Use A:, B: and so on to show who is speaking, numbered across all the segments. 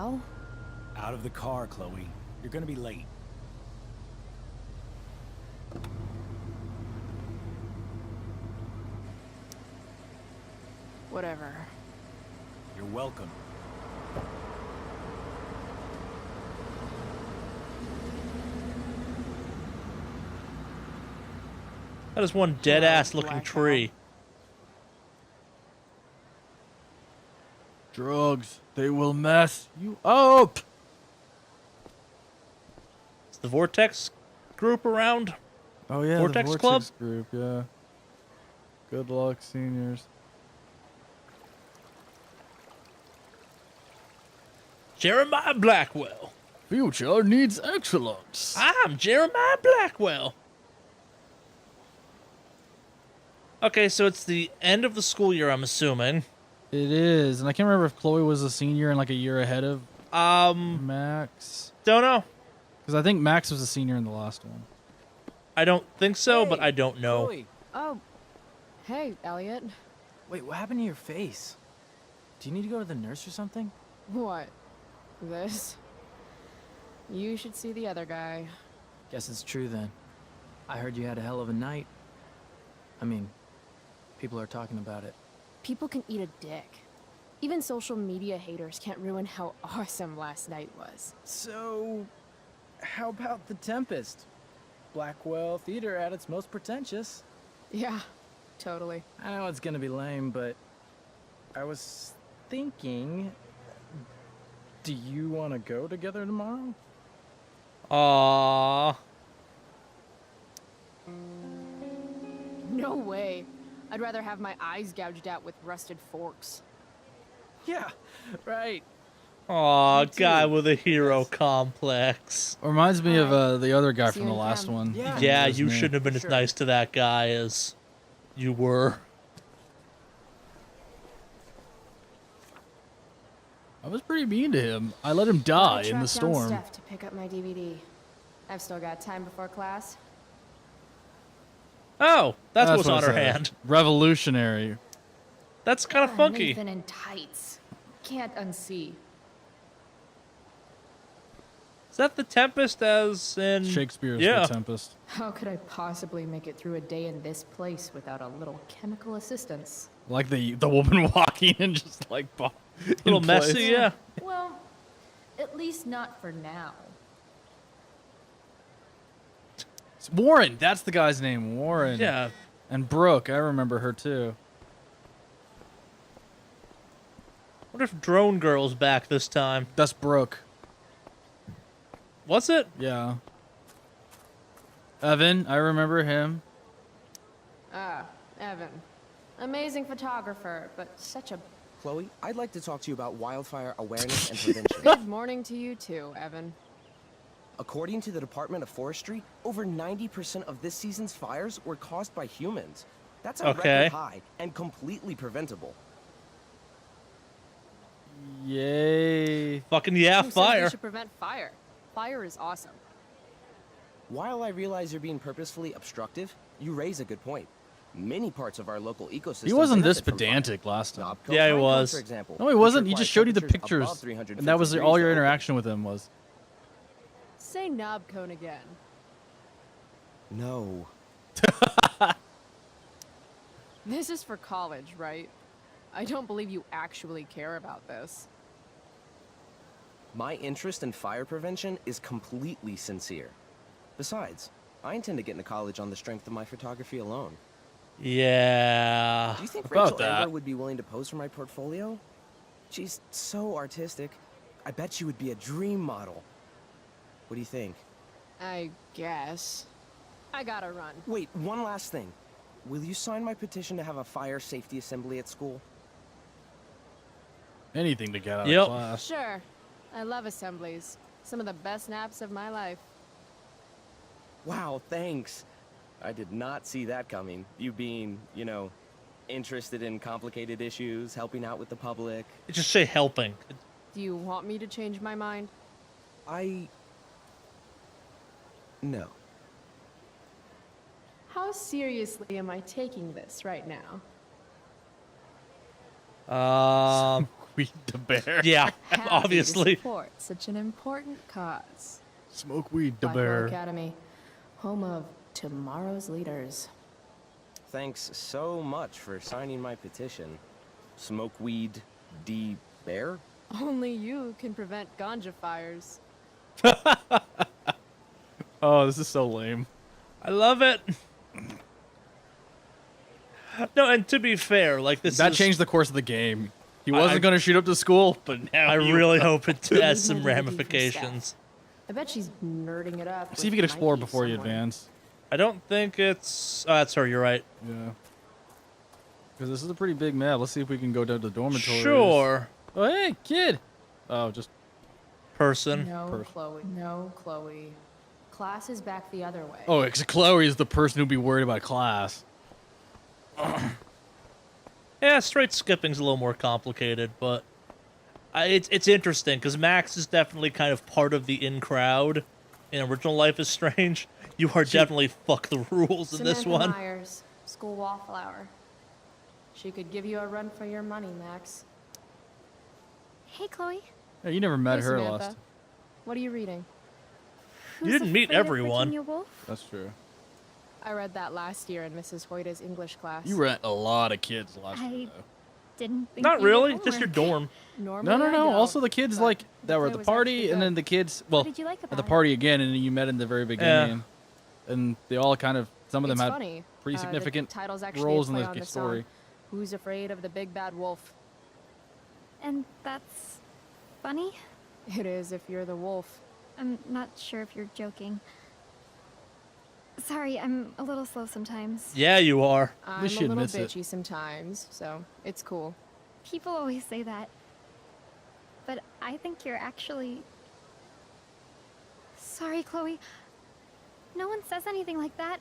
A: Al?
B: Out of the car, Chloe. You're gonna be late.
A: Whatever.
B: You're welcome.
C: That is one dead-ass looking
A: Black
C: tree.
D: Drugs, they will mess you up.
C: Is the Vortex group around?
D: Oh yeah,
C: Vortex
D: the
C: Club?
D: Vortex group, yeah. Good luck, seniors.
C: Jeremiah Blackwell.
D: Future needs excellence.
C: I'm Jeremiah Blackwell. Okay, so it's the end of the school year, I'm assuming.
D: It is, and I can't remember if Chloe was a senior and like a year ahead of Max.
C: Don't know.
D: Because I think Max was a senior in the last one.
C: I don't think so, but
E: Hey,
C: I don't know.
E: Chloe.
A: Oh, hey, Elliot.
E: Wait, what happened to your face? Do you need to go to the nurse or something?
A: What? This? You should see the other guy.
E: Guess it's true then. I heard you had a hell of a night. I mean, people are talking about it.
A: People can eat a dick. Even social media haters can't ruin how awesome last night was.
E: So, how about the Tempest? Blackwell Theater at its most pretentious.
A: Yeah, totally.
E: I know it's gonna be lame, but I was thinking, do you want to go together tomorrow?
C: Aww.
A: No way. I'd rather have my eyes gouged out with rusted forks.
E: Yeah, right.
C: Aw,
E: Me too.
C: guy with a hero complex.
D: Reminds me of the other guy
A: See
D: from
A: you
D: the
A: in
D: last
A: town.
D: one.
E: Yeah.
C: Yeah,
D: His
C: you
D: name.
C: shouldn't have been as
E: Sure.
C: nice to that guy as you were.
D: I was pretty mean to him. I let him
A: I
D: die in the
A: tracked down
D: storm.
A: Steph to pick up my DVD. I've still got time before class.
C: Oh, that's what's
D: what
C: on
D: it
C: her
D: says.
C: hand.
D: Revolutionary.
C: That's kind of funky.
A: Nathan in tights. Can't unsee.
C: Is that the Tempest as in...
D: Shakespeare's
C: Yeah.
D: The Tempest.
A: How could I possibly make it through a day in this place without a little chemical assistance?
D: Like the woman walking and just like
C: A little
D: in
C: messy,
D: place.
C: yeah.
A: Well, at least not for now.
D: Warren, that's the guy's name, Warren.
C: Yeah.
D: And Brooke, I remember her too.
C: Wonder if Drone Girl's back this time.
D: That's Brooke.
C: Was it?
D: Yeah. Evan, I remember him.
A: Ah, Evan. Amazing photographer, but such a
F: Chloe, I'd like to talk to you about wildfire awareness and prevention.
A: good morning to you too, Evan.
F: According to the Department of Forestry, over 90% of this season's fires were caused by humans. That's a
C: Okay.
F: record high and completely preventable.
D: Yay.
C: Fucking yeah,
A: Who says we
C: fire.
A: should prevent fire? Fire is awesome.
F: While I realize you're being purposefully obstructive, you raise a good point. Many parts of our local ecosystem
D: He wasn't this
F: benefit from fire.
D: pedantic last time.
F: Knob Cove
C: Yeah, he
F: Pinecone,
C: was.
F: For example,
D: No, he
F: which
D: wasn't. He
F: requires
D: just showed you the
F: temperatures
D: pictures.
F: above 350
D: And that was
F: degrees
D: all
F: to
D: your
F: open.
D: interaction with him was.
A: Say knob cone again.
F: No.
A: This is for college, right? I don't believe you actually care about this.
F: My interest in fire prevention is completely sincere. Besides, I intend to get into college on the strength of my photography alone.
C: Yeah.
F: Do you think
D: About
F: Rachel
D: that.
F: Amber would be willing to pose for my portfolio? She's so artistic. I bet she would be a dream model. What do you think?
A: I guess. I gotta run.
F: Wait, one last thing. Will you sign my petition to have a fire safety assembly at school?
D: Anything to get out
C: Yep.
D: of class.
A: Sure. I love assemblies. Some of the best naps of my life.
F: Wow, thanks. I did not see that coming. You being, you know, interested in complicated issues, helping out with the public.
C: Just say helping.
A: Do you want me to change my mind?
F: No.
A: How seriously am I taking this right now?
D: weed the bear.
C: Yeah,
A: Happy
C: obviously.
A: to support such an important cause.
D: Smoke weed the
A: Blackwell
D: bear.
A: Academy, home of tomorrow's leaders.
F: Thanks so much for signing my petition. Smokeweed D. Bear?
A: Only you can prevent ganja fires.
D: Oh, this is so lame.
C: I love it. No, and to be fair, like this
D: That
C: is,
D: changed the course of the game. He
C: I-
D: wasn't going to shoot up the school, but now
C: I
D: he
C: really
D: will.
C: hope it has some
A: Maybe we can
C: ramifications.
A: I bet she's nerding it up.
D: See if
A: with
D: you can explore
A: Mikey
D: before you
A: somewhere.
D: advance.
C: I don't think it's. Oh, that's her. You're right.
D: Yeah. Because this is a pretty big map. Let's see if we can go down to the dormitories.
C: Sure.
D: Oh, hey, kid. Oh, just
C: Person.
A: No,
D: Person.
A: Chloe. No, Chloe. Class is back the other way.
D: oh, because Chloe is the person who'd be worried about class.
C: Yeah, straight skipping's a little more complicated, but it's interesting because Max is definitely kind of part of the in crowd in original Life is Strange. You are definitely fuck the rules in this
A: Samantha
C: one.
A: Myers, school wallflower. She could give you a run for your money, Max.
G: Hey, Chloe.
D: Hey, you never met
A: Hey,
D: her
A: Samantha.
D: last.
A: What are you reading?
C: You didn't meet
G: Afraid of
C: everyone.
G: Virginia Woolf?
D: That's true.
A: I read that last year in Mrs. Hoyta's English class.
D: You read a lot of kids last
G: I
D: year, though.
G: didn't think
C: Not
G: you did
C: really, just your
G: homework.
C: dorm.
A: Normally
D: No.
A: I don't,
D: Also, the kids
A: but
D: like that were at
A: it
D: the
A: was
D: party,
A: actually
D: and
A: good.
D: then the kids. Well,
G: What did you like
D: at
G: about
D: the
G: it?
D: party again, and then you met in the very beginning, and they all kind of. Some of them
A: It's
D: had
A: funny.
D: pretty significant
A: the title's actually
D: roles
A: a
D: in
A: play
D: the
A: on the
D: story.
A: song, Who's Afraid of the Big Bad Wolf?
G: And that's funny?
A: It is if you're the wolf.
G: I'm not sure if you're joking. Sorry, I'm a little slow sometimes.
C: Yeah, you are.
A: I'm
D: least
A: a
D: she
A: little
D: admits it.
A: bitchy sometimes, so it's cool.
G: People always say that. But I think you're actually... Sorry, Chloe. No one says anything like that.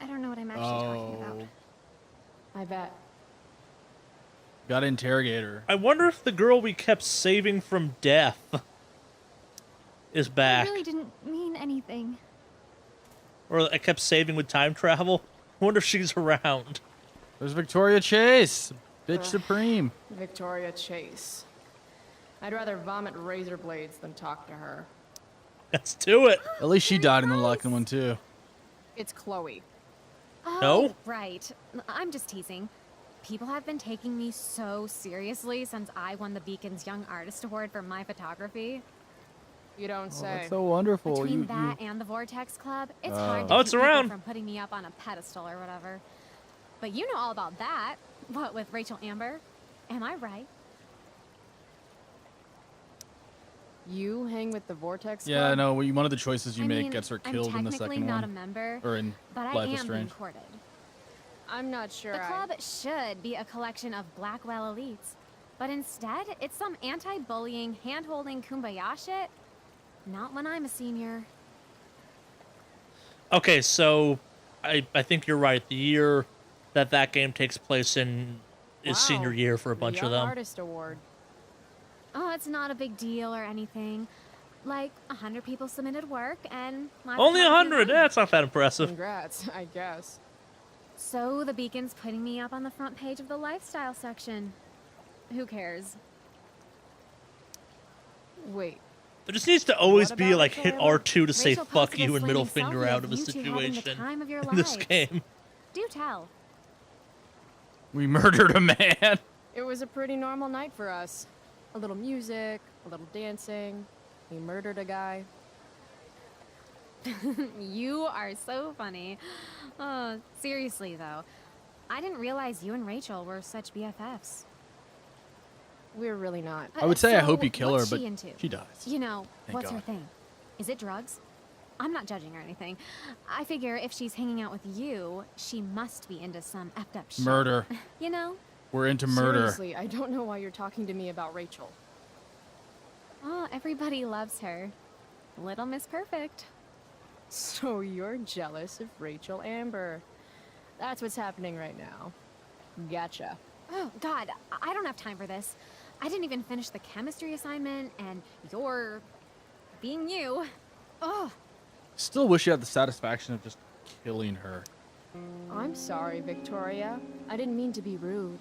G: I don't know what I'm actually talking about.
A: I bet.
D: Got to interrogate her.
C: I wonder if the girl we kept saving from death is
G: I
C: back.
G: really didn't mean anything.
C: Or I kept saving with time travel. I wonder if she's around.
D: There's Victoria Chase, bitch supreme.
A: Victoria Chase. I'd rather vomit razor blades than talk to her.
C: Let's do it.
D: At least she died in the second one too.
A: It's Chloe.
G: Oh,
C: No?
H: Right. I'm just teasing. People have been taking me so seriously since I won the Beacon's Young Artist Award for my photography.
A: You don't
D: Oh,
A: say.
D: that's so wonderful.
H: Between
D: You-
H: that and the Vortex Club, it's
D: Oh.
H: hard to
C: Oh,
H: keep
C: it's
H: people
C: around.
H: from putting me up on a pedestal or whatever. But you know all about that. What with Rachel Amber? Am I right?
A: You hang with the Vortex
D: Yeah,
A: Club?
D: no. One of the choices you
H: I
D: make
H: mean,
D: gets her
H: I'm
D: killed in the
H: technically
D: second
H: not a
D: one,
H: member,
D: or in
H: but I
D: Life is
H: am being
D: Strange.
H: courted.
A: I'm not sure.
H: The club should be a collection of Blackwell elites, but instead, it's some anti-bullying, hand-holding kumbaya shit. Not when I'm a senior.
C: Okay, so I think you're right. The year that game takes place in is
A: Wow,
C: senior year for a
A: the
C: bunch
A: Young
C: of them.
A: Artist Award.
H: Oh, it's not a big deal or anything. Like, 100 people submitted work, and my
C: Only
H: photography
C: 100.
H: won.
C: That's not that impressive.
A: Congrats, I guess.
H: So the Beacon's putting me up on the front page of the lifestyle section. Who cares?
A: Wait,
C: There just needs to always
A: What
C: be
A: about
C: like hit
A: Michaela?
C: R2 to say
H: Rachel
C: fuck
H: posted a
C: you and middle
H: flaming
C: finger
H: selfie
C: out of a
H: you two having the
C: situation
H: time of your
C: in this
H: lives.
C: game.
H: Do tell.
D: We murdered a man.
A: it was a pretty normal night for us. A little music, a little dancing. We murdered a guy.
H: You are so funny. Oh, seriously though, I didn't realize you and Rachel were such BFFs.
A: We're really not.
D: I would say I
H: So,
D: hope you kill her,
H: what's
D: but
H: she into?
D: she dies.
H: You know,
D: Thank
H: what's her
D: God.
H: thing? Is it drugs? I'm not judging or anything. I figure if she's hanging out with you, she must be into some effed up shit.
D: Murder.
H: You know?
D: We're into murder.
A: Seriously, I don't know why you're talking to me about Rachel.
H: Oh, everybody loves her. Little Miss Perfect.
A: So you're jealous of Rachel Amber. That's what's happening right now. Gotcha.
H: Oh, God, I don't have time for this. I didn't even finish the chemistry assignment, and you're being you. Oh,
D: Still wish you had the satisfaction of just killing her.
A: I'm sorry, Victoria. I didn't mean to be rude.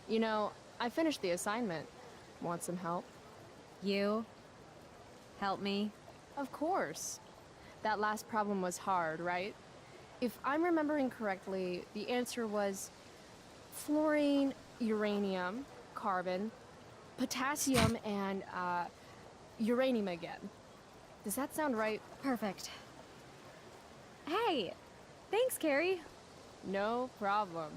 A: You know, I finished the assignment. Want some help?
H: You? Help me?
A: Of course. That last problem was hard, right? If I'm remembering correctly, the answer was fluorine, uranium, carbon, potassium, and uranium again. Does that sound right?
H: Perfect. Hey, thanks, Carrie.
A: No problem.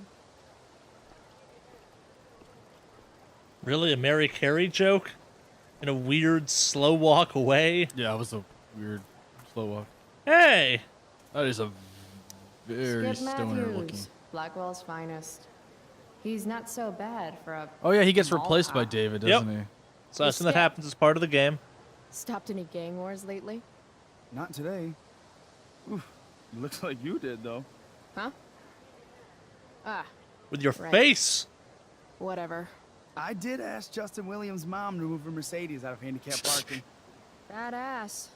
C: Really, a Mary Carey joke? In a weird slow walk away?
D: Yeah, it was a weird slow walk.
C: Hey!
D: That is a very
A: Skip
D: stoner
A: Matthews,
D: looking.
A: Blackwell's finest. He's not so bad for a...
D: Oh yeah, he gets
A: small
D: replaced by
A: cop.
D: David,
C: Yep.
D: doesn't he?
C: So that's something that
A: Skip.
C: happens as part of the game.
A: Stopped any gang wars lately?
I: Not today. Oof, looks like you did, though.
A: Huh? Ah,
C: With your
A: Right.
C: face!
A: whatever.
I: I did ask Justin Williams' mom to move her Mercedes out of handicap parking.
A: Badass.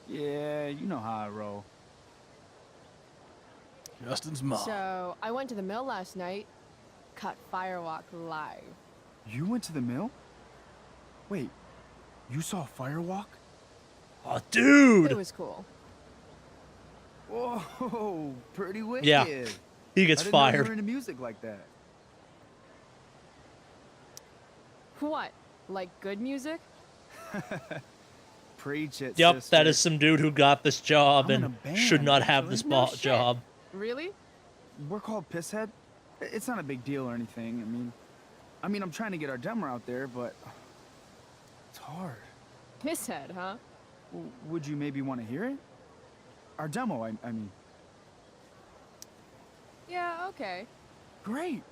I: Yeah, you know how I roll.
D: Justin's mom.
A: So, I went to the mill last night. Cut Firewalk live.
I: You went to the mill? Wait, you saw Firewalk?
C: Oh, dude!
A: It was cool.
I: Whoa, pretty wicked.
C: Yeah, he gets
I: I didn't know you
C: fired.
I: were into music like that.
A: What? Like good music?
I: Preach it,
C: Yep,
I: sister.
C: that is some dude who got this job
I: I'm in a
C: and
I: band,
C: should not have
I: actually.
C: this
A: No shit.
C: job.
A: Really?
I: We're called Pisshead. It's not a big deal or anything. I mean, I'm trying to get our demo out there, but it's hard.
A: Pisshead, huh?
I: Would you maybe want to hear it? Our demo, I mean.
A: Yeah, okay.
I: Great.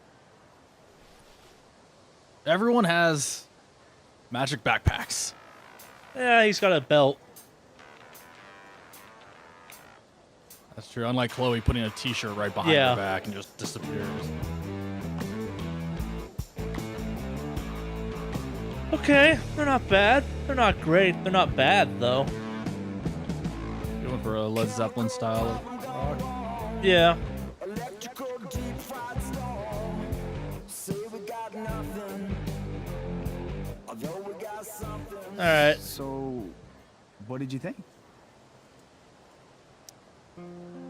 D: Everyone has magic backpacks.
C: Yeah, he's got a belt.
D: That's true. Unlike Chloe putting a t-shirt right behind
C: Yeah.
D: her back and just disappears.
C: Okay, they're not bad. They're not great. They're not bad, though.
D: Going for a Led Zeppelin style of rock.
C: Yeah. Alright.
I: So, what did you think?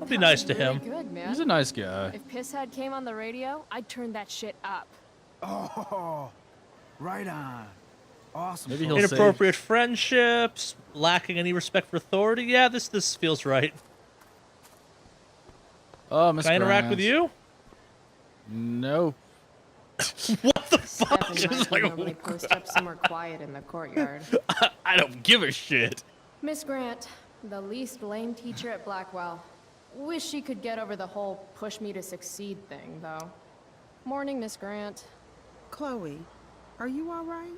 C: I'll be nice to
A: Really
C: him.
A: good, man.
D: He's a nice guy.
A: If Pisshead came on the radio, I'd turn that shit up.
I: Oh, right on. Awesome.
D: Maybe he'll
C: Inappropriate friendships, lacking any respect for authority. Yeah, this feels right.
D: Oh, Miss
C: Can I interact with
D: Grant.
C: you?
D: No.
C: What the fuck?
A: Steph and
D: Just
A: Mike
D: like,
A: normally post up somewhere quiet in the courtyard.
D: I don't give a shit.
A: Miss Grant, the least lame teacher at Blackwell. Wish she could get over the whole push me to succeed thing, though. Morning, Miss Grant.
J: Chloe, are you all right?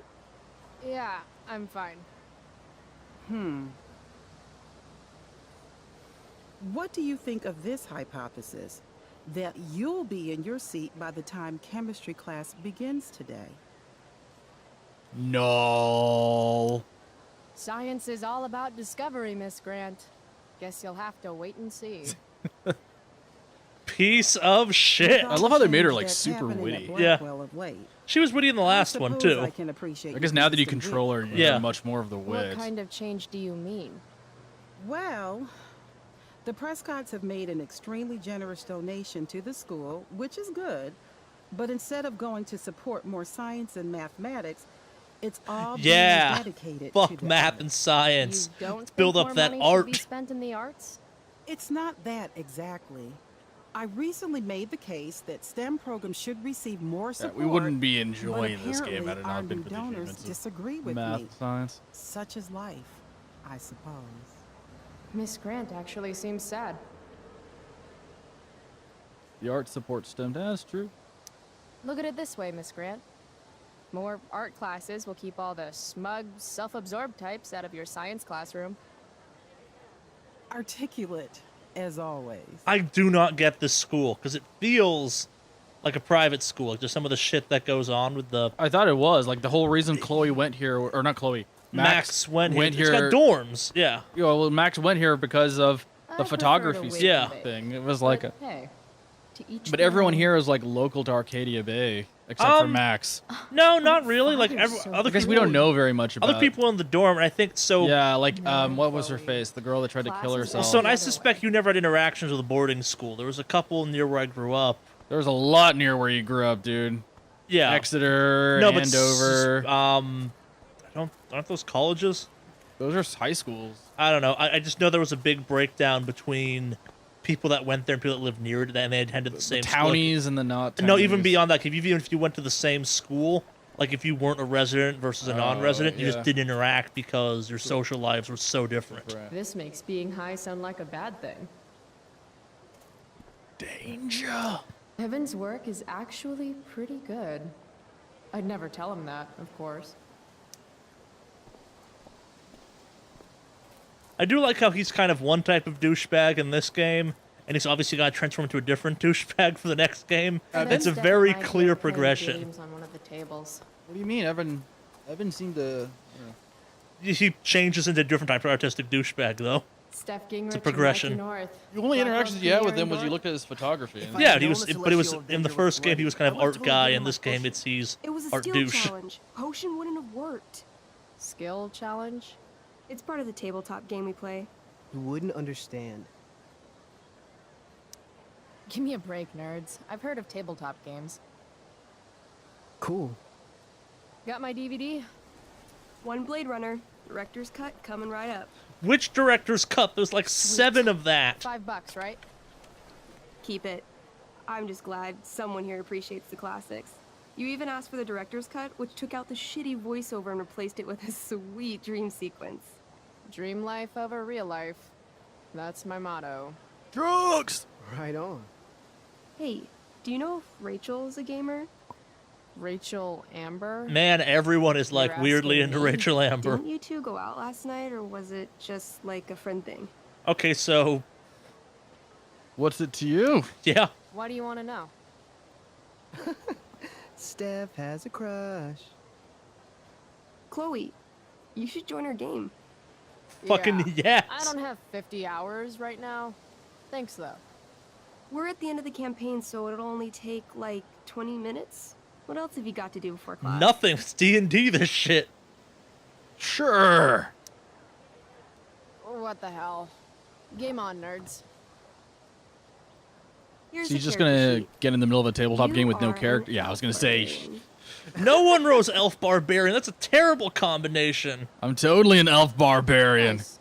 A: Yeah, I'm fine.
J: What do you think of this hypothesis? That you'll be in your seat by the time chemistry class begins today.
D: No.
A: Science is all about discovery, Miss Grant. Guess you'll have to wait and see.
C: Piece of shit.
D: I love how they made her, like,
J: That's
D: super
J: happening at
D: witty.
C: Yeah.
J: Blackwell of late.
C: She was witty in the last one,
J: suppose
C: too.
J: I can appreciate
D: I guess
J: your
D: now that you
J: instant
D: control her,
J: wit.
D: you
C: Yeah.
D: have much more of the
A: What
D: wit.
A: kind of change do you mean?
J: Well, the Prescotts have made an extremely generous donation to the school, which is good. But instead of going to support more science and mathematics, it's all
C: Yeah.
J: being dedicated
C: Fuck
J: to the
C: math
J: arts.
C: and science.
A: You don't
C: Let's build
A: think
C: up
A: more
C: that
A: money should be
C: art.
A: spent in the arts?
J: It's not that exactly. I recently made the case that STEM programs should receive more
D: Yeah,
J: support.
D: we wouldn't be
J: but
D: enjoying this game
J: apparently
D: had it
J: our
D: not been
J: new
D: for the
J: donors
D: achievements of
J: disagree with
D: math,
J: me.
D: science.
J: Such is life, I suppose.
A: Miss Grant actually seems sad.
D: The art supports STEM. That's true.
A: Look at it this way, Miss Grant. More art classes will keep all the smug, self-absorbed types out of your science classroom.
J: Articulate, as always.
C: I do not get this school because it feels like a private school. Just some of the shit that goes on with the
D: I thought it was like the whole reason Chloe went here, or not Chloe.
C: Max went here. It's
D: here.
C: got dorms. Yeah.
D: You know, well, Max went here because of
A: I
D: the
A: prefer
D: photography
A: to wait
C: Yeah.
A: and bake.
D: thing. It was like
A: But
D: a.
A: hey, to each
D: But
A: their
D: everyone
A: own.
D: here is like local to Arcadia Bay. except for Max.
C: No, not really. Like
A: father's so
C: other
D: Because
C: people,
D: we don't know very much about.
C: other people in the dorm, and I think so.
D: Yeah, like
A: No,
D: what was her
A: Chloe.
D: face? The girl that tried to kill
A: Classes
D: herself.
C: So, and I
A: other
C: suspect
A: way.
C: you never had interactions with a boarding school. There was a couple near where I grew up.
D: There was a lot near where you grew up, dude.
C: Yeah,
D: Exeter,
C: no, but
D: Andover.
C: aren't those colleges?
D: Those are high schools.
C: I don't know. I just know there was a big breakdown between people that went there and people that lived near it, and they attended the same school.
D: Townies and the not. Townies.
C: No, even beyond that, even if you went to the same school, like if you weren't a resident versus a non-resident, you
D: yeah.
C: just didn't interact because your social lives were so different.
D: Right.
A: This makes being high sound like a bad thing.
D: Danger.
A: Evan's work is actually pretty good. I'd never tell him that, of course.
C: I do like how he's kind of one type of douchebag in this game, and he's obviously going to transform into a different douchebag for the next game. It's a
A: Steph
C: very
A: and I
C: clear
A: played
C: progression.
A: games on one of the tables.
D: What do you mean, Evan? Evan seemed to.
C: He changes into a different type of artistic douchebag, though.
A: Steph Gingrich and
C: progression.
A: Mikey North.
D: The only
A: Blackwell
D: interactions you had with
A: Jr.
D: him was you
A: North.
D: looked at his photography. and-
C: Yeah,
K: I'd
C: he
K: known
C: was,
K: the
C: but it was
K: Celestial
C: in the
K: Avenger
C: first game he was kind of
K: I would've
C: art
K: totally
C: guy.
K: given
C: In
K: him
C: this
K: a
C: game,
K: potion.
C: he's
K: It was a
C: art
K: skill
C: douche.
K: challenge. Potion wouldn't have worked.
A: Skill challenge?
K: It's part of the tabletop game we play.
L: You wouldn't understand.
A: Give me a break, nerds. I've heard of tabletop games.
L: Cool.
A: Got my DVD?
K: One Blade Runner, director's cut coming right up.
C: Which director's cut? There's like 7 of that.
A: $5, right?
K: Keep it. I'm just glad someone here appreciates the classics. You even asked for the director's cut, which took out the shitty voiceover and replaced it with a sweet dream sequence.
A: Dream life over real life. That's my motto.
D: Drugs.
L: Right on.
K: Hey, do you know if Rachel's a gamer?
A: Rachel Amber?
C: Man, everyone is like
A: You're
C: weirdly
A: asking
C: into
A: me?
C: Rachel Amber.
K: Didn't you two go out last night, or was it just like a friend thing?
C: Okay, so
D: What's it to you?
C: yeah,
A: Why do you want to know?
L: Steph has a crush.
K: Chloe, you should join our game.
C: fucking yes.
A: I don't have 50 hours right now. Thanks, though.
K: We're at the end of the campaign, so it'll only take like 20 minutes. What else have you got to do before class?
C: Nothing. It's D&D. This shit.
D: Sure.
A: What the hell? Game on, nerds.
K: Here's
D: So
K: the
D: you're just
K: character
D: gonna
K: sheet.
D: get in the middle of a tabletop
K: You
D: game with no
K: are an
D: character? Yeah, I was gonna say.
K: barbarian.
C: No one rose elf barbarian. That's a terrible combination.
D: I'm totally an elf barbarian.
A: Nice.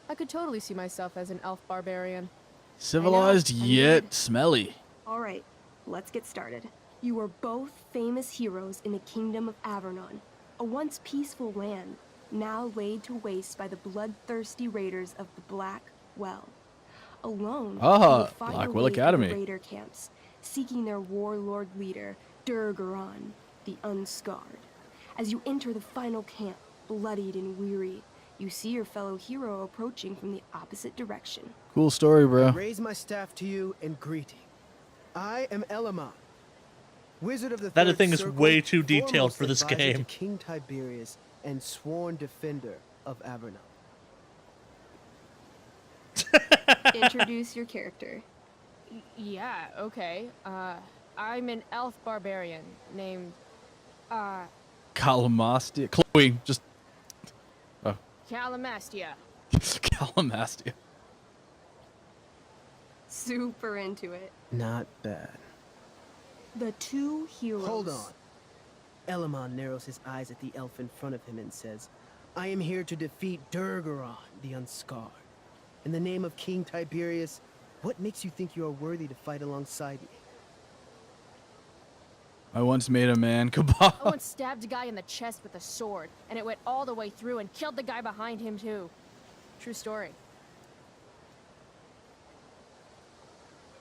A: I could totally see myself as an elf barbarian.
D: Civilized
K: I know.
D: yet smelly.
K: All right, let's get started. You are both famous heroes in the kingdom of Avernon, a once peaceful land, now laid to waste by the bloodthirsty raiders of the Black Well. Alone,
D: Ah,
K: you will fight
D: Black
K: your
D: Well
K: way through
D: Academy.
K: the raider camps, seeking their warlord leader, Durgaron, the Unscarred. As you enter the final camp, bloodied and weary, you see your fellow hero approaching from the opposite direction.
D: Cool story, bro.
L: Raise my staff to you in greeting. I am Elamon, wizard of the
C: That
L: Third
C: thing is
L: Circle,
C: way too detailed
L: foremost
C: for this
L: advisor to
C: game.
L: King Tiberius and sworn defender of Avernon.
K: Introduce your character.
A: Yeah, okay. I'm an elf barbarian named,
D: Calamastia. Chloe, just
A: Calamastia.
D: Calamastia.
K: Super into it.
L: Not bad.
K: The two heroes.
L: Hold on. Elamon narrows his eyes at the elf in front of him and says, I am here to defeat Durgaron, the Unscarred. In the name of King Tiberius, what makes you think you are worthy to fight alongside me?
D: I once made a man
A: I
D: kebab.
A: once stabbed a guy in the chest with a sword, and it went all the way through and killed the guy behind him, too. True story.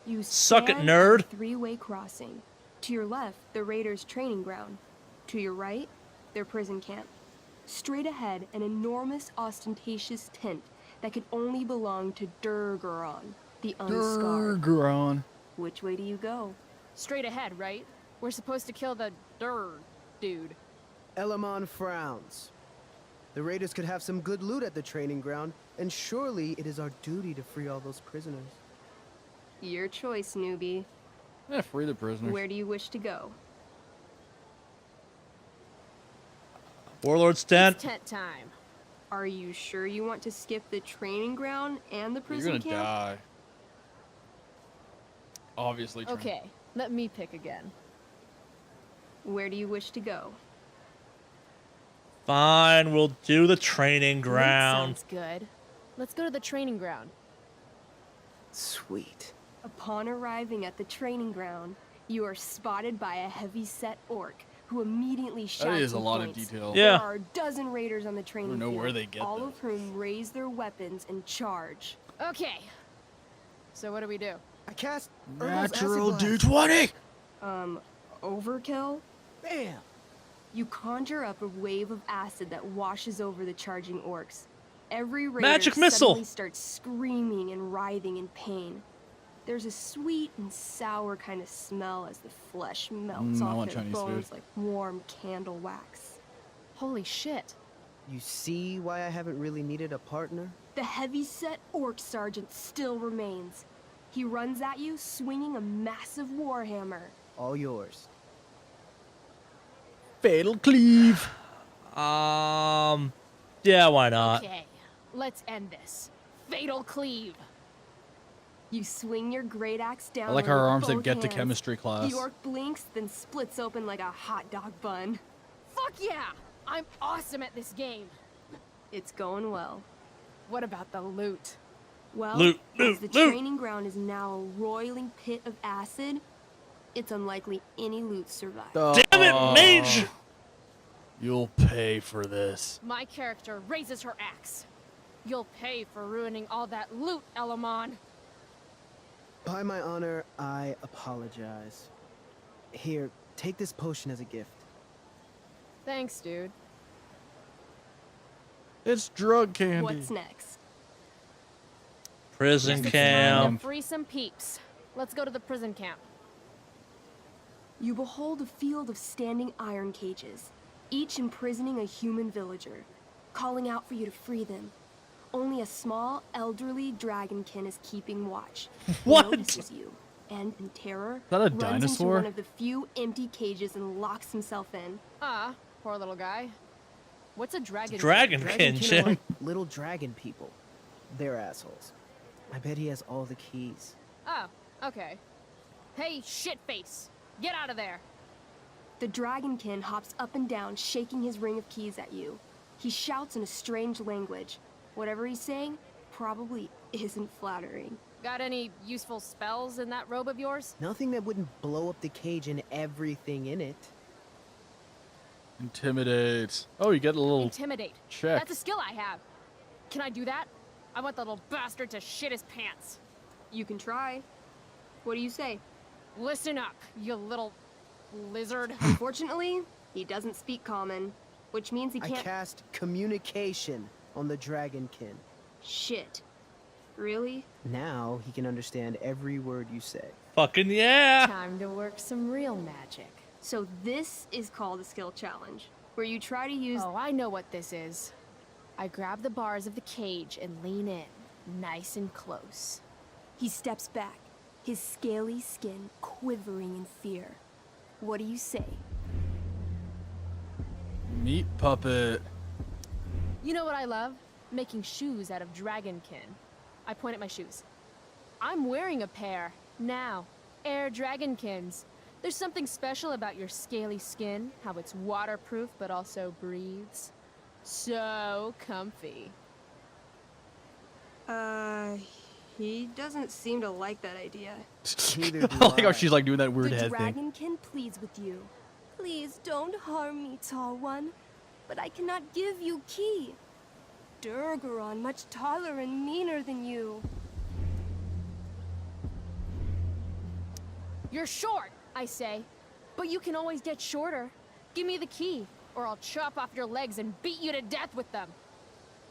K: You
C: Suck it,
K: stand
C: nerd.
K: at a three-way crossing. To your left, the raiders' training ground. To your right, their prison camp. Straight ahead, an enormous, ostentatious tent that could only belong to Durgaron, the Unscarred.
D: Durgaron.
K: Which way do you go?
A: Straight ahead, right? We're supposed to kill the dude.
L: Elamon frowns. The raiders could have some good loot at the training ground, and surely it is our duty to free all those prisoners.
K: Your choice, newbie.
D: Yeah, free the prisoners.
K: Where do you wish to go?
C: Warlord's tent.
A: It's tent time.
K: Are you sure you want to skip the training ground and the
D: You're
K: prison
D: gonna
K: camp?
D: die. Obviously. Trent.
A: Okay, let me pick again.
K: Where do you wish to go?
C: Fine, we'll do the training
A: That
C: ground.
A: sounds good. Let's go to the training ground.
L: Sweet.
K: Upon arriving at the training ground, you are spotted by a heavy-set orc who immediately shouts
D: That is a
K: and
D: lot of
K: points.
D: detail.
C: Yeah.
K: There are a dozen raiders on the training
D: know
K: field,
D: where they get
K: all
D: that.
K: of whom raise their weapons and charge.
A: Okay. So what do we do?
L: I cast Irma's
D: Natural
L: acid blast.
D: D20.
K: Overkill?
L: Bam!
K: You conjure up a wave of acid that washes over the charging orcs. Every raider
C: Magic missile!
K: suddenly starts screaming and writhing in pain. There's a sweet and sour kind of smell as the flesh melts
D: I
K: off
D: want
K: their
D: Chinese
K: bones
D: food.
K: like warm candle wax.
A: Holy shit.
L: You see why I haven't really needed a partner?
K: The heavy-set orc sergeant still remains. He runs at you, swinging a massive warhammer.
L: All yours.
D: Fatal cleave.
C: Yeah, why not?
A: Okay, let's end this. Fatal cleave.
K: You swing your great axe down.
D: I like
K: on
D: our
K: with
D: arms that
K: both
D: get to
K: hands.
D: chemistry class.
K: The orc blinks, then splits open like a hot dog bun.
A: Fuck yeah! I'm awesome at this game.
K: It's going well.
A: What about the loot?
K: Well,
C: Loot,
K: as
C: loot,
K: the
C: loot.
K: training ground is now a roiling pit of acid, it's unlikely any loot survived.
C: Damn it, mage!
D: You'll pay for this.
A: My character raises her axe. You'll pay for ruining all that loot, Elamon.
L: By my honor, I apologize. Here, take this potion as a gift.
A: Thanks, dude.
D: It's drug candy.
K: What's next?
C: Prison
A: It's time
C: camp.
A: to free some peeps. Let's go to the prison camp.
K: You behold a field of standing iron cages, each imprisoning a human villager, calling out for you to free them. Only a small, elderly dragonkin is keeping watch. He
C: What?
K: notices you, and in terror,
D: that a
K: runs into
D: dinosaur?
K: one of the few empty cages and locks himself in.
A: Ah, poor little guy. What's a dragon?
C: Dragonkin,
L: Dragonkin are
C: Jim.
L: like little dragon people. They're assholes. I bet he has all the keys.
A: Oh, okay. Hey, shitface! Get out of there!
K: The dragonkin hops up and down, shaking his ring of keys at you. He shouts in a strange language. Whatever he's saying probably isn't flattering.
A: Got any useful spells in that robe of yours?
L: Nothing that wouldn't blow up the cage and everything in it.
D: Intimidate. Oh, you get a little
A: Intimidate.
D: check.
A: That's a skill I have. Can I do that? I want the little bastard to shit his pants.
K: You can try. What do you say?
A: Listen up, you little lizard.
K: Unfortunately, he doesn't speak common, which means he
L: I
K: can't.
L: cast communication on the dragonkin.
K: Shit. Really?
L: Now he can understand every word you say.
C: Fucking yeah!
A: Time to work some real magic.
K: So this is called a skill challenge, where you try to use.
A: Oh, I know what this is. I grab the bars of the cage and lean in, nice and close.
K: He steps back, his scaly skin quivering in fear. What do you say?
D: Meat puppet.
A: You know what I love? Making shoes out of dragonkin. I point at my shoes. I'm wearing a pair, now. Air Dragonkins. There's something special about your scaly skin, how it's waterproof but also breathes. So comfy.
K: He doesn't seem to like that idea.
L: Neither do
D: I like how
L: I.
D: she's like doing that weird
K: The
D: head thing.
K: dragonkin pleads with you. Please don't harm me, tall one. But I cannot give you key. Durgaron much taller and meaner than you.
A: You're short, I say. But you can always get shorter. Give me the key, or I'll chop off your legs and beat you to death with them.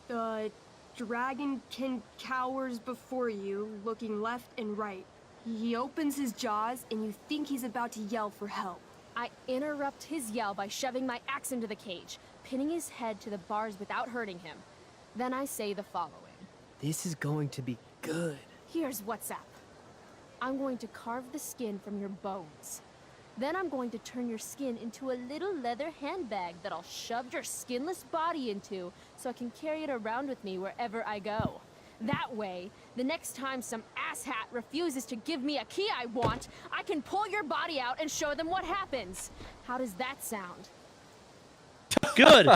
K: The dragonkin cowers before you, looking left and right. He opens his jaws, and you think he's about to yell for help.
A: I interrupt his yell by shoving my axe into the cage, pinning his head to the bars without hurting him. Then I say the following.
L: This is going to be good.
A: Here's what's up. I'm going to carve the skin from your bones. Then I'm going to turn your skin into a little leather handbag that I'll shove your skinless body into so I can carry it around with me wherever I go. That way, the next time some asshat refuses to give me a key I want, I can pull your body out and show them what happens. How does that sound?
C: Good.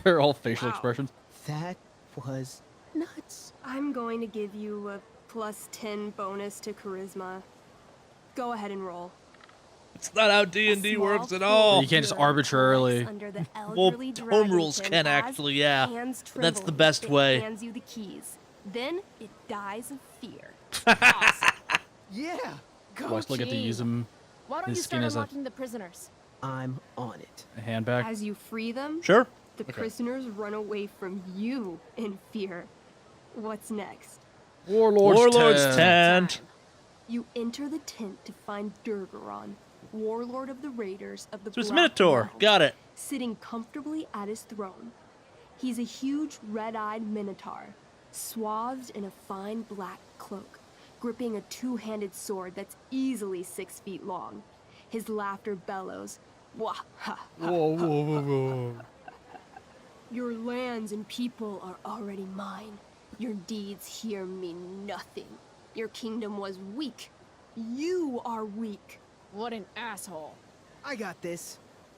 D: They're all facial expressions.
L: That was nuts.
K: I'm going to give you a +10 bonus to charisma. Go ahead and roll.
C: It's not how D&D works at all.
D: You can't just arbitrarily.
C: Well, home rules can actually, yeah. That's the best way.
K: Hands you the keys. Then it dies of fear.
L: Yeah.
D: Do I still get to use them?
A: Why don't
D: his
A: you
D: skin
A: start
D: as a-
A: unlocking the prisoners?
L: I'm on it.
D: A handbag?
K: As you free them,
C: Sure.
K: the prisoners run away from you in fear. What's next?
C: Warlord's tent.
K: You enter the tent to find Durgaron, warlord of the Raiders of the
C: So it's
K: Black
C: Minotaur.
K: World,
C: Got it.
K: sitting comfortably at his throne. He's a huge red-eyed minotaur, swathed in a fine black cloak, gripping a two-handed sword that's easily 6 feet long. His laughter bellows, "Wah ha ha!"
D: Whoa, whoa, whoa, whoa.
K: Your lands and people are already mine. Your deeds here mean nothing. Your kingdom was weak. You are weak.
A: What an asshole.
L: I got this.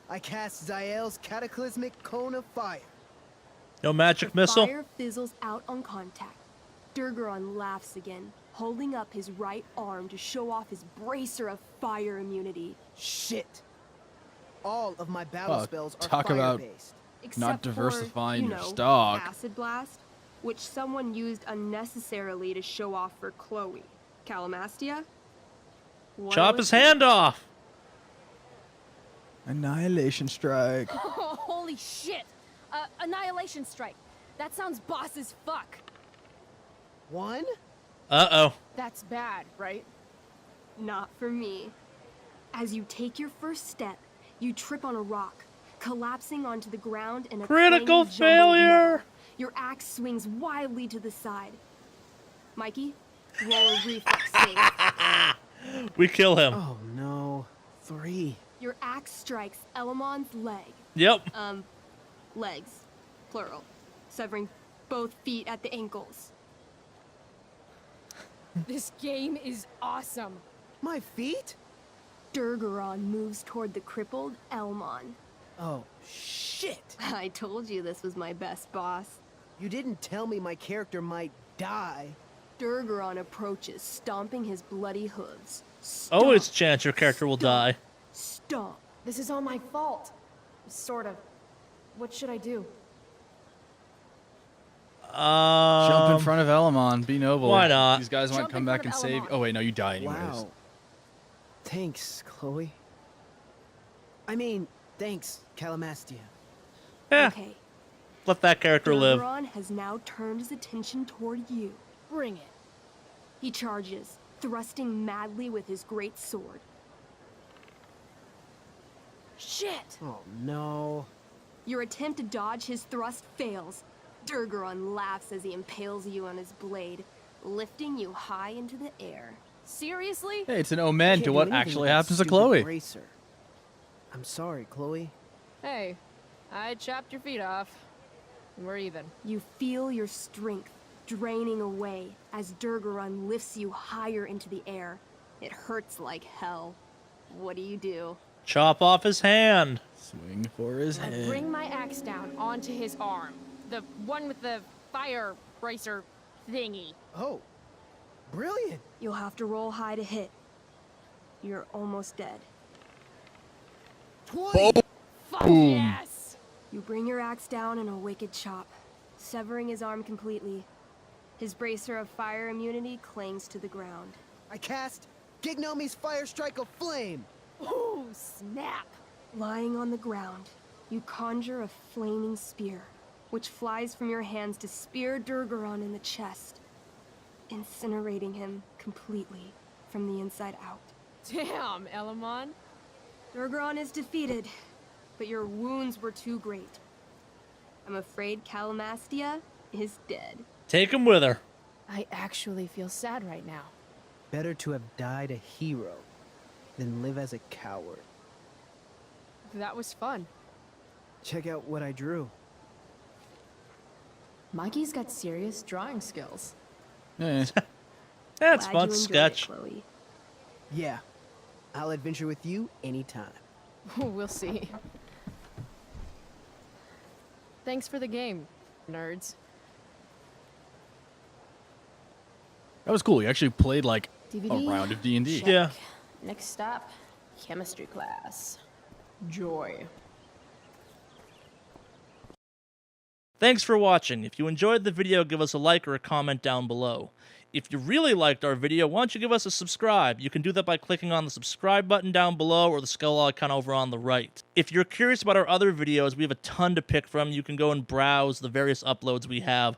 L: I cast Zael's cataclysmic cone of fire.
C: No magic
K: The
C: missile.
K: fire fizzles out on contact. Durgaron laughs again, holding up his right arm to show off his bracer of fire immunity.
L: Shit. All of my battle
D: Oh,
L: spells are
D: talk about
L: fire-based.
K: Except
D: not
K: for,
D: diversifying
K: you
D: your
K: know,
D: stock.
K: Acid Blast, which someone used unnecessarily to show off for Chloe. Calamastia? What
C: Chop
K: was
C: his hand off.
I: Annihilation strike.
A: Holy shit! Annihilation strike. That sounds boss as fuck.
L: One?
C: Uh-oh.
A: That's bad, right?
K: Not for me. As you take your first step, you trip on a rock, collapsing onto the ground in a
C: Critical
K: clanging jumbled
C: failure!
K: mess. Your axe swings wildly to the side. Mikey, roll a reflex save.
C: We kill him.
L: Oh no. 3.
K: Your axe strikes Elamon's leg.
C: Yep.
K: Legs, plural, severing both feet at the ankles.
A: This game is awesome.
L: My feet?
K: Durgaron moves toward the crippled Elmon.
L: Oh, shit.
K: I told you this was my best boss.
L: You didn't tell me my character might die.
K: Durgaron approaches, stomping his bloody hooves.
C: Always chance your character will die.
K: Stomp.
A: This is all my fault. Sort of. What should I do?
D: Jump in front of Elamon. Be noble.
C: Why not?
D: These guys might
A: Jump
D: come
A: in
D: back
A: front
D: and
A: of
D: save you.
A: Elamon.
D: Oh, wait, no, you die anyways.
L: Wow. Thanks, Chloe. I mean, thanks, Calamastia.
C: Yeah.
K: Okay.
C: Let that character live.
K: Durgaron has now turned his attention toward you.
A: Bring it.
K: He charges, thrusting madly with his great sword.
A: Shit!
L: Oh no.
K: Your attempt to dodge his thrust fails. Durgaron laughs as he impales you on his blade, lifting you high into the air.
A: Seriously?
D: Hey, it's an omen
L: Can't
D: to
L: do
D: what
L: anything
D: actually
L: with that
D: happens to
L: stupid
D: Chloe.
L: bracer. I'm sorry, Chloe.
A: Hey, I chopped your feet off. We're even.
K: You feel your strength draining away as Durgaron lifts you higher into the air. It hurts like hell. What do?
C: Chop off his hand.
D: Swing for his
A: I
D: head.
A: bring my axe down onto his arm. The one with the fire bracer thingy.
L: Oh, brilliant.
K: You'll have to roll high to hit. You're almost dead.
L: 20.
A: Fuck yes!
K: You bring your axe down in a wicked chop, severing his arm completely. His bracer of fire immunity clings to the ground.
L: I cast Gignomi's Fire Strike of Flame.
A: Ooh, snap!
K: Lying on the ground, you conjure a flaming spear, which flies from your hands to spear Durgaron in the chest, incinerating him completely from the inside out.
A: Damn, Elamon.
K: Durgaron is defeated, but your wounds were too great. I'm afraid Calamastia is dead.
C: Take him with her.
A: I actually feel sad right now.
L: Better to have died a hero than live as a coward.
A: That was fun.
L: Check out what I drew.
A: Mikey's got serious drawing skills.
D: Eh.
C: That's
K: Glad
C: fun.
K: you enjoyed it,
C: Sketch.
K: Chloe.
L: Yeah, I'll adventure with you anytime.
A: We'll see. Thanks for the game, nerds.
D: That was cool. You actually played like
A: DVD?
D: a round of D&D.
A: Check.
C: Yeah.
A: Next stop, chemistry class. Joy.
C: Thanks for watching. If you enjoyed the video, give us a like or a comment down below. If you really liked our video, why don't you give us a subscribe? You can do that by clicking on the subscribe button down below or the skull icon over on the right. If you're curious about our other videos, we have a ton to pick from. You can go and browse the various uploads we have,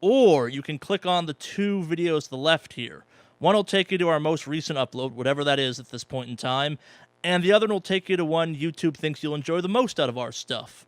C: or you can click on the 2 videos to the left here. One will take you to our most recent upload, whatever that is at this point in time, and the other one will take you to one YouTube thinks you'll enjoy the most out of our stuff.